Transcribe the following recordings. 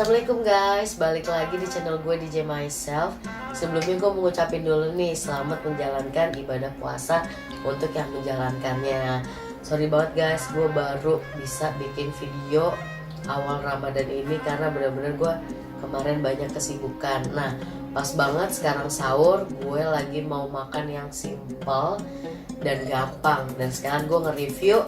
Assalamualaikum guys, balik lagi di channel gue DJ Myself. Sebelumnya gue mau ngucapin dulu nih, selamat menjalankan ibadah puasa untuk yang menjalankannya. Sorry banget guys, gue baru bisa bikin video awal Ramadan ini karena bener-bener gue kemarin banyak kesibukan. Nah, pas banget sekarang sahur, gue lagi mau makan yang simple dan gampang. Dan sekarang gue nge-review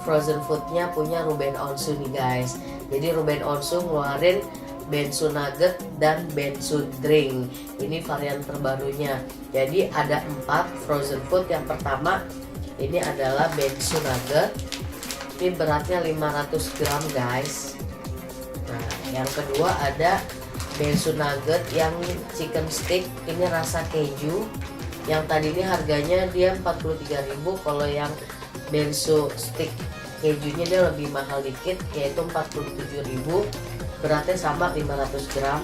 frozen foodnya punya Ruben Onsu nih guys. Jadi Ruben Onsu ngeluarin bensu nugget dan bensu drink. Ini varian terbarunya. Jadi ada 4 frozen food. Yang pertama ini adalah bensu nugget. Ini beratnya 500 gram guys. Nah, yang kedua ada bensu nugget yang chicken stick. Ini rasa keju. Yang tadi ini harganya dia 43.000. Kalau yang bensu stick kejunya dia lebih mahal dikit, yaitu 47.000. Beratnya sama 500 gram.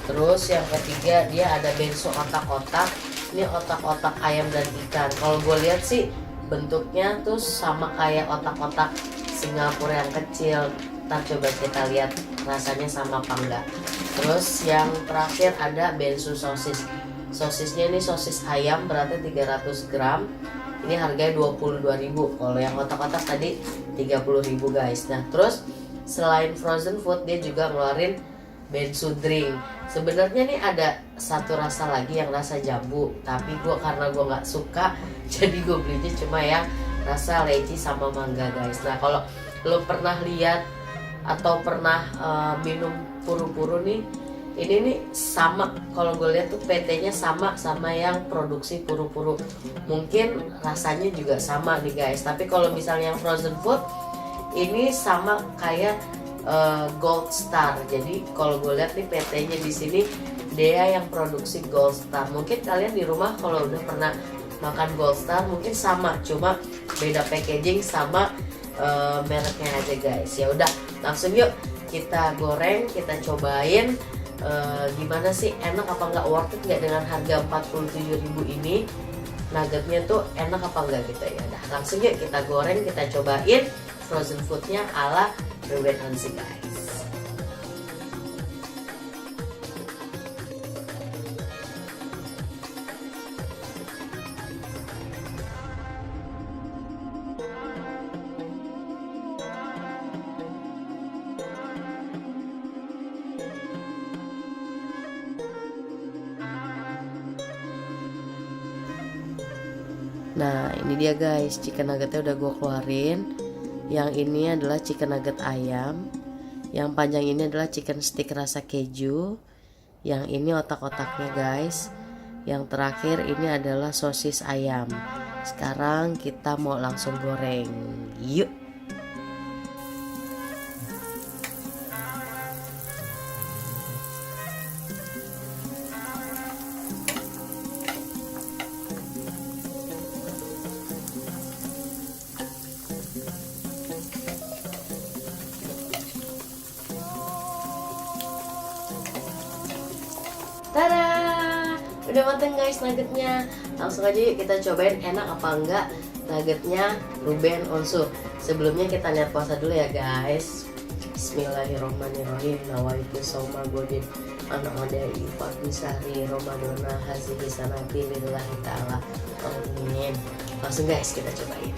Terus yang ketiga dia ada bensu otak-otak. Ini otak-otak ayam dan ikan. Kalau gue lihat sih bentuknya tuh sama kayak otak-otak Singapura yang kecil. Ntar coba kita lihat rasanya sama apa enggak. Terus yang terakhir ada bensu sosis. Sosisnya ini sosis ayam, beratnya 300 gram. Ini harganya 22.000. Kalau yang otak-otak tadi 30.000 guys. Nah, terus selain frozen food dia juga ngeluarin bensu drink. Sebenarnya nih ada satu rasa lagi yang rasa jambu, tapi karena gue nggak suka jadi gue belinya cuma yang rasa leci sama mangga guys. Nah, kalau lo pernah lihat atau pernah minum puru-puru nih, ini nih sama, kalau gue lihat tuh PT-nya sama yang produksi puru-puru. Mungkin rasanya juga sama nih guys. Tapi kalau misalnya yang frozen food ini sama kayak Gold Star. Jadi kalau gue lihat nih PT-nya di sini dia yang produksi Gold Star. Mungkin kalian di rumah kalau udah pernah makan Gold Star mungkin sama, cuma beda packaging sama mereknya aja guys. Ya udah, langsung yuk kita goreng, kita cobain. Gimana sih, enak apa nggak, worth it nggak dengan harga 47.000 ini. Nuggetnya tuh enak apa enggak gitu ya. Nah, langsung yuk kita goreng, kita cobain frozen foodnya ala Ruben Onsu guys. Nah, ini dia guys, chicken nuggetnya udah gue keluarin. Yang ini adalah chicken nugget ayam. Yang panjang ini adalah chicken stick rasa keju. Yang ini otak-otaknya guys. Yang terakhir ini adalah sosis ayam. Sekarang kita mau langsung goreng. Yuk. Tada! Udah mateng guys nuggetnya. Langsung aja yuk kita cobain enak apa enggak nuggetnya Ruben Onsu. Sebelumnya kita lihat puasa dulu ya guys. Bismillahirrahmanirrahim. Nawaitu soma godin anak adai fadli sahri Ramadana hazihi sanati lillahi ta'ala. Amin. Langsung guys kita cobain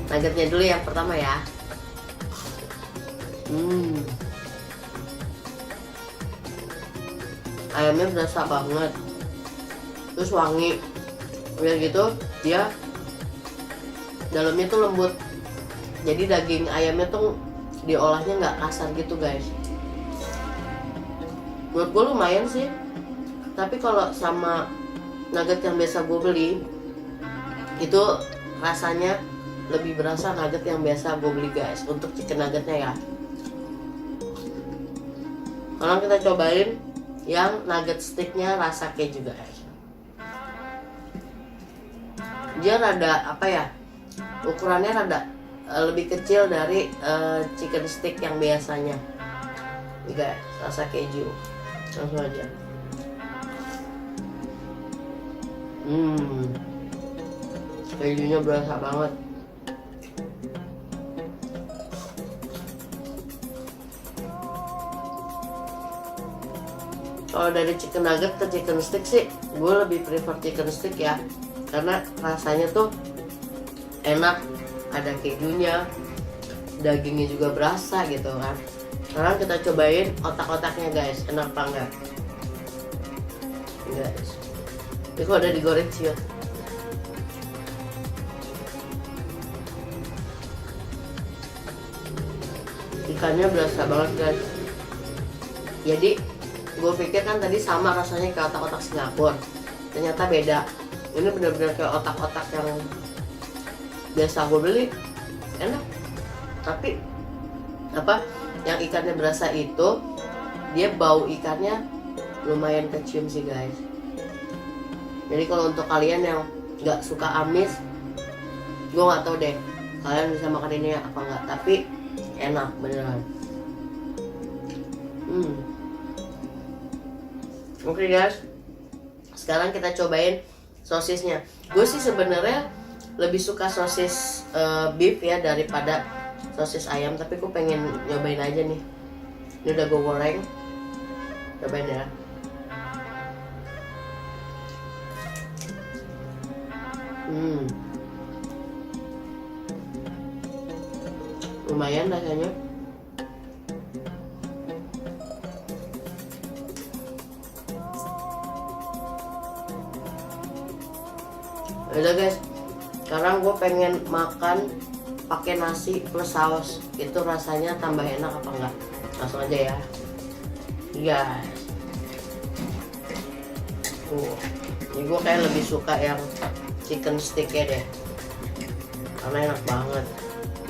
nuggetnya dulu yang pertama ya. Ayamnya berasa banget, terus wangi, udah gitu dia dalamnya tuh lembut. Jadi daging ayamnya tuh diolahnya nggak kasar gitu guys. Menurut gue lumayan sih. Tapi kalau sama nugget yang biasa gue beli itu rasanya lebih berasa nugget yang biasa gue beli guys. Untuk chicken nuggetnya ya. Sekarang kita cobain yang nugget sticknya rasa keju guys. Dia rada apa ya, ukurannya rada lebih kecil dari chicken stick yang biasanya. Ini guys, rasa keju. Langsung aja. Kejunya berasa banget. Kalau dari chicken nugget ke chicken stick sih, gue lebih prefer chicken stick ya, karena rasanya tuh enak, ada kejunya, dagingnya juga berasa gitu kan. Sekarang kita cobain otak-otaknya guys, enak apa enggak? Guys, itu udah digoreng ciut. Ikannya berasa banget guys. Jadi gue pikir kan tadi sama rasanya kayak otak-otak Singapura, ternyata beda. Ini benar-benar kayak otak-otak yang biasa gue beli, enak. Tapi apa yang ikannya berasa itu, dia bau ikannya lumayan kecium sih guys. Jadi kalau untuk kalian yang nggak suka amis, gue nggak tahu deh kalian bisa makan ini apa nggak, tapi enak beneran. Oke guys, sekarang kita cobain sosisnya. Gue sih sebenarnya lebih suka sosis beef ya daripada sosis ayam, tapi gue pengen nyobain aja nih. Ini udah gue goreng, cobain ya. Lumayan rasanya. Udah guys, sekarang gue pengen makan pakai nasi plus saus. Itu rasanya tambah enak apa enggak? Langsung aja ya guys. Ini gue kayak lebih suka yang chicken stick ya deh, karena enak banget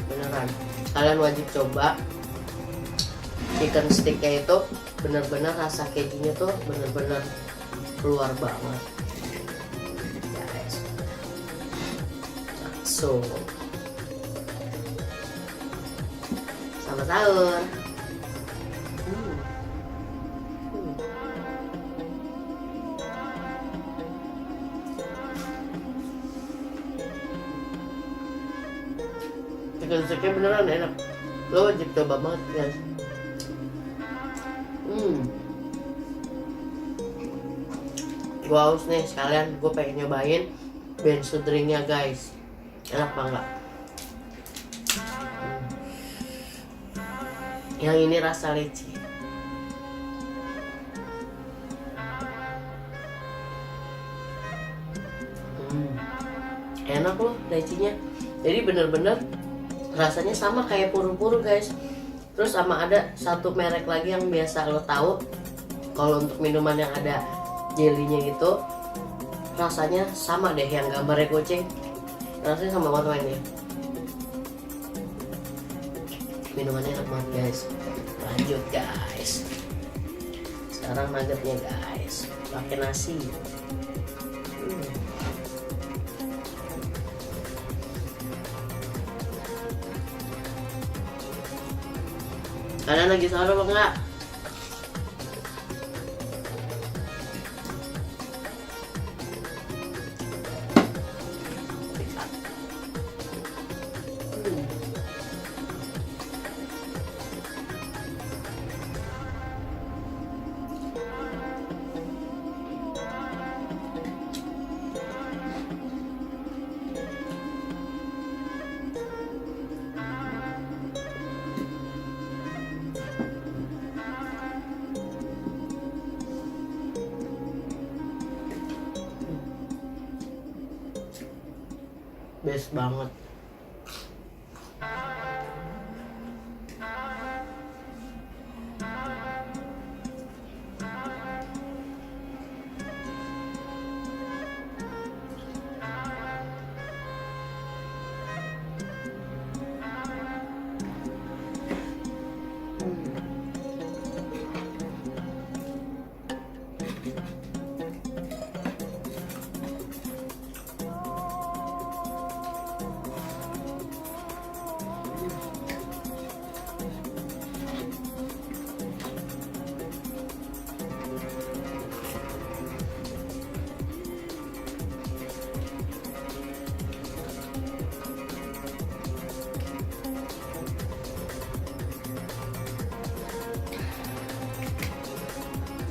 beneran. Kalian wajib coba chicken sticknya, itu bener-bener rasa kejunya tuh bener-bener keluar banget guys. So selamat sahur. Chicken sticknya beneran enak, lo wajib coba banget guys. Gue haus nih, sekalian gue pengen nyobain bensu drinknya guys. Enak banget. Yang ini rasa leci. Enak loh lecinya. Jadi bener-bener rasanya sama kayak puru-puru guys. Terus sama ada satu merek lagi yang biasa lo tahu, kalau untuk minuman yang ada jelinya gitu, rasanya sama deh, yang gambarnya kucing. Rasanya sama banget ini. Minumannya enak banget guys. Lanjut guys. Sekarang nuggetnya guys, pakai nasi. Kalian lagi sahur apa enggak? Best banget.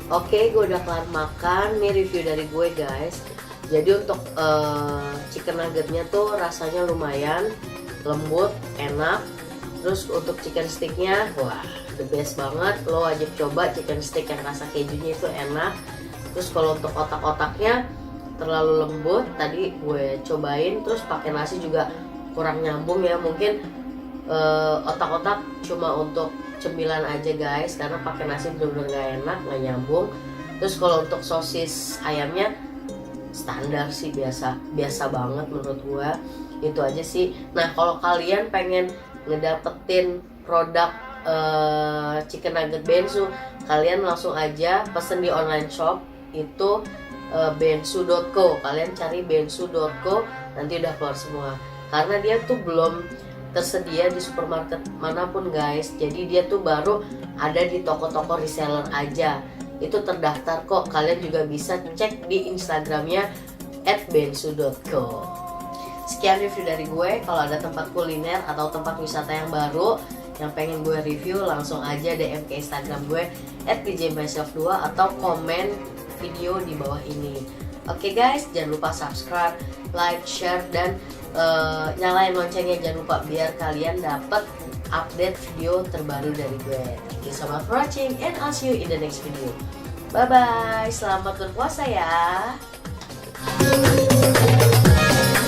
Oke, gue udah kelar makan. Nih review dari gue guys. Jadi untuk chicken nuggetnya tuh rasanya lumayan lembut, enak. Terus untuk chicken sticknya, wah the best banget. Lo wajib coba chicken stick yang rasa kejunya itu enak. Terus kalau untuk otak-otaknya terlalu lembut, tadi gue cobain. Terus pakai nasi juga kurang nyambung ya. Mungkin otak-otak cuma untuk cemilan aja guys, karena pakai nasi bener-bener gak enak, gak nyambung. Terus kalau untuk sosis ayamnya standar sih, biasa banget menurut gua. Itu aja sih. Nah kalau kalian pengen ngedapetin produk chicken nugget Bensu, kalian langsung aja pesen di online shop itu bensu.co. Kalian cari bensu.co, nanti udah keluar semua. Karena dia tuh belum tersedia di supermarket manapun guys. Jadi dia tuh baru ada di toko-toko reseller aja. Itu terdaftar kok. Kalian juga bisa cek di Instagramnya @bensu.co. Sekian review dari gue. Kalau ada tempat kuliner atau tempat wisata yang baru yang pengen gue review, langsung aja DM ke Instagram gue @djmyself2 atau komen video di bawah ini. Oke guys, jangan lupa subscribe, like, share, dan nyalain loncengnya jangan lupa, biar kalian dapat update video terbaru dari gue. Thank you so much for watching and I'll see you in the next video. Bye bye, selamat berpuasa ya.